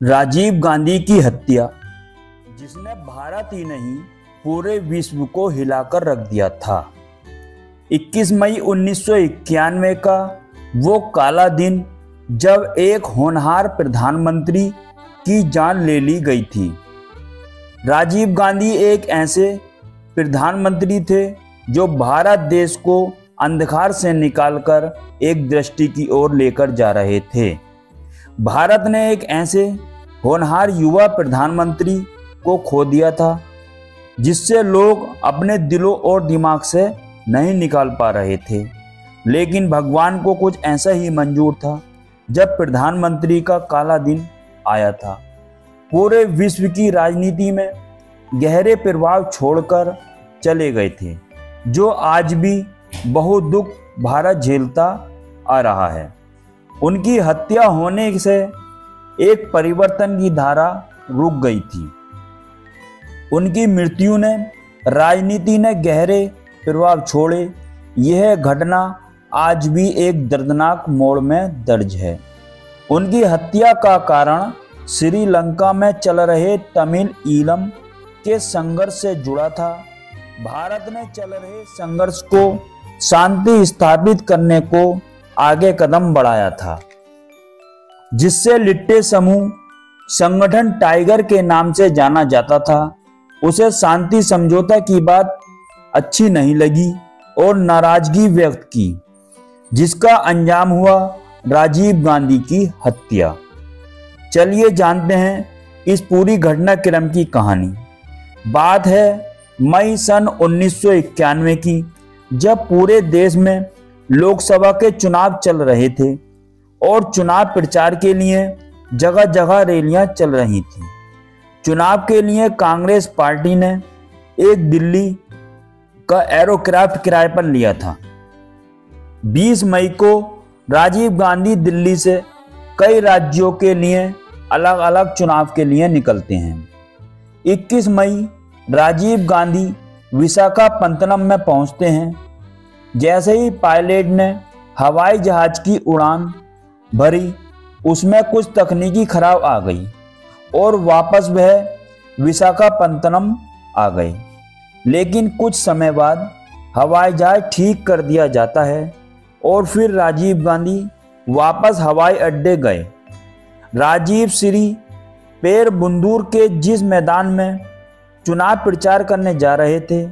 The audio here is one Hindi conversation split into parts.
राजीव गांधी की हत्या, जिसने भारत ही नहीं पूरे विश्व को हिलाकर रख दिया था। 21 मई 1991 का वो काला दिन जब एक होनहार प्रधानमंत्री की जान ले ली गई थी। राजीव गांधी एक ऐसे प्रधानमंत्री थे जो भारत देश को अंधकार से निकालकर एक दृष्टि की ओर लेकर जा रहे थे। भारत ने एक ऐसे होनहार युवा प्रधानमंत्री को खो दिया था जिससे लोग अपने दिलों और दिमाग से नहीं निकाल पा रहे थे। लेकिन भगवान को कुछ ऐसा ही मंजूर था। जब प्रधानमंत्री का काला दिन आया था, पूरे विश्व की राजनीति में गहरे प्रभाव छोड़कर चले गए थे, जो आज भी बहुत दुख भारत झेलता आ रहा है। उनकी हत्या होने से एक परिवर्तन की धारा रुक गई थी। उनकी मृत्यु ने राजनीति ने गहरे प्रभाव छोड़े। यह घटना आज भी एक दर्दनाक मोड़ में दर्ज है। उनकी हत्या का कारण श्रीलंका में चल रहे तमिल ईलम के संघर्ष से जुड़ा था। भारत ने चल रहे संघर्ष को शांति स्थापित करने को आगे कदम बढ़ाया था, जिससे लिट्टे समूह संगठन टाइगर के नाम से जाना जाता था। उसे शांति समझौता की बात अच्छी नहीं लगी और नाराजगी व्यक्त की, जिसका अंजाम हुआ राजीव गांधी की हत्या। चलिए जानते हैं इस पूरी घटनाक्रम की कहानी। बात है मई सन 1991 की, जब पूरे देश में लोकसभा के चुनाव चल रहे थे और चुनाव प्रचार के लिए जगह जगह रैलियां चल रही थी। चुनाव के लिए कांग्रेस पार्टी ने एक दिल्ली का एरोक्राफ्ट किराए पर लिया था। 20 मई को राजीव गांधी दिल्ली से कई राज्यों के लिए अलग अलग चुनाव के लिए निकलते हैं। 21 मई राजीव गांधी विशाखापत्तनम में पहुंचते हैं। जैसे ही पायलट ने हवाई जहाज की उड़ान भरी, उसमें कुछ तकनीकी खराब आ गई और वापस वह विशाखापत्तनम आ गए। लेकिन कुछ समय बाद हवाई जहाज ठीक कर दिया जाता है और फिर राजीव गांधी वापस हवाई अड्डे गए। राजीव श्री पेरबंदूर के जिस मैदान में चुनाव प्रचार करने जा रहे थे,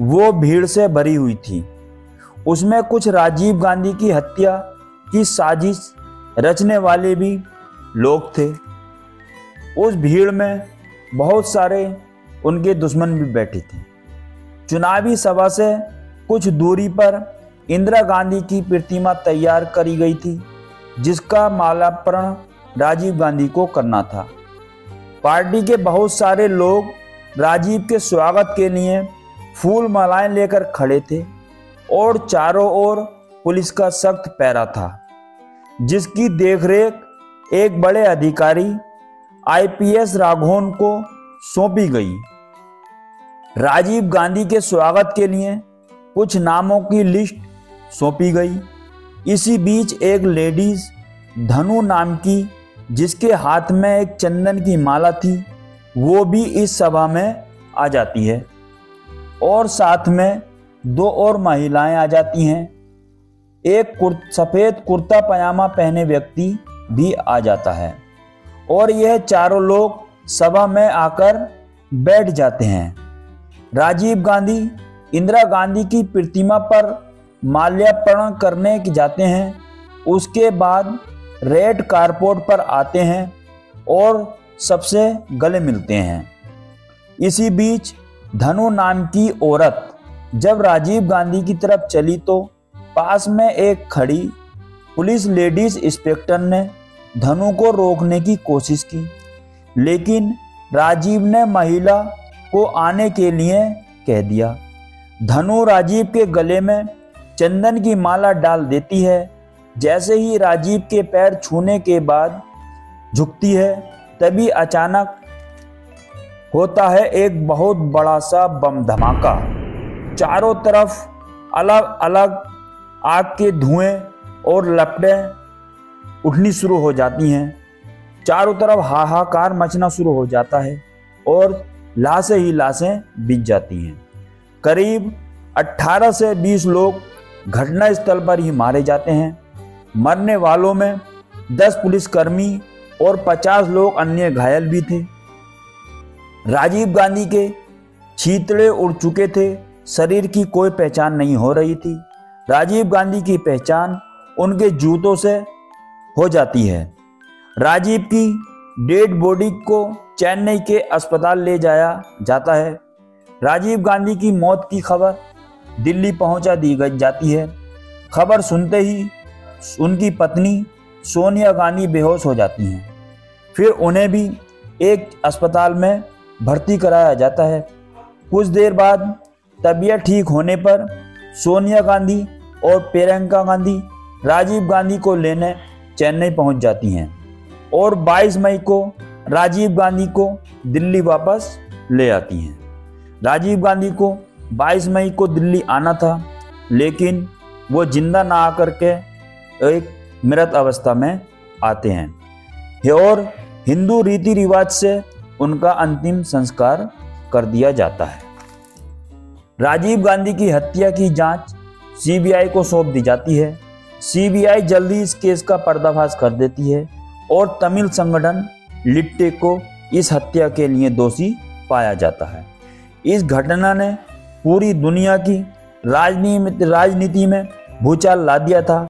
वो भीड़ से भरी हुई थी। उसमें कुछ राजीव गांधी की हत्या की साजिश रचने वाले भी लोग थे। उस भीड़ में बहुत सारे उनके दुश्मन भी बैठे थे। चुनावी सभा से कुछ दूरी पर इंदिरा गांधी की प्रतिमा तैयार करी गई थी, जिसका माल्यार्पण राजीव गांधी को करना था। पार्टी के बहुत सारे लोग राजीव के स्वागत के लिए फूल मालाएं लेकर खड़े थे और चारों ओर पुलिस का सख्त पहरा था, जिसकी देखरेख एक बड़े अधिकारी आईपीएस राघवन को सौंपी गई। राजीव गांधी के स्वागत के लिए कुछ नामों की लिस्ट सौंपी गई। इसी बीच एक लेडीज धनु नाम की, जिसके हाथ में एक चंदन की माला थी, वो भी इस सभा में आ जाती है और साथ में 2 और महिलाएं आ जाती हैं। एक सफेद कुर्ता पजामा पहने व्यक्ति भी आ जाता है और यह चारों लोग सभा में आकर बैठ जाते हैं। राजीव गांधी इंदिरा गांधी की प्रतिमा पर माल्यार्पण करने जाते हैं। उसके बाद रेड कारपेट पर आते हैं और सबसे गले मिलते हैं। इसी बीच धनु नाम की औरत जब राजीव गांधी की तरफ चली तो पास में एक खड़ी पुलिस लेडीज इंस्पेक्टर ने धनु को रोकने की कोशिश की, लेकिन राजीव ने महिला को आने के लिए कह दिया। धनु राजीव के गले में चंदन की माला डाल देती है। जैसे ही राजीव के पैर छूने के बाद झुकती है, तभी अचानक होता है एक बहुत बड़ा सा बम धमाका। चारों तरफ अलग अलग आग के धुएं और लपटें उठनी शुरू हो जाती हैं। चारों तरफ हाहाकार मचना शुरू हो जाता है और लाशें ही लाशें बिछ जाती हैं। करीब 18 से 20 लोग घटनास्थल पर ही मारे जाते हैं। मरने वालों में 10 पुलिसकर्मी और 50 लोग अन्य घायल भी थे। राजीव गांधी के छींतड़े उड़ चुके थे, शरीर की कोई पहचान नहीं हो रही थी। राजीव गांधी की पहचान उनके जूतों से हो जाती है। राजीव की डेड बॉडी को चेन्नई के अस्पताल ले जाया जाता है। राजीव गांधी की मौत की खबर दिल्ली पहुंचा दी जाती है। खबर सुनते ही उनकी पत्नी सोनिया गांधी बेहोश हो जाती हैं। फिर उन्हें भी एक अस्पताल में भर्ती कराया जाता है। कुछ देर बाद तबीयत ठीक होने पर सोनिया गांधी और प्रियंका गांधी राजीव गांधी को लेने चेन्नई पहुंच जाती हैं और 22 मई को राजीव गांधी को दिल्ली वापस ले आती हैं। राजीव गांधी को 22 मई को दिल्ली आना था, लेकिन वो जिंदा ना आकर के एक मृत अवस्था में आते हैं और हिंदू रीति रिवाज से उनका अंतिम संस्कार कर दिया जाता है। राजीव गांधी की हत्या की जांच सीबीआई को सौंप दी जाती है। सीबीआई जल्दी इस केस का पर्दाफाश कर देती है और तमिल संगठन लिट्टे को इस हत्या के लिए दोषी पाया जाता है। इस घटना ने पूरी दुनिया की राजनीति में भूचाल ला दिया था।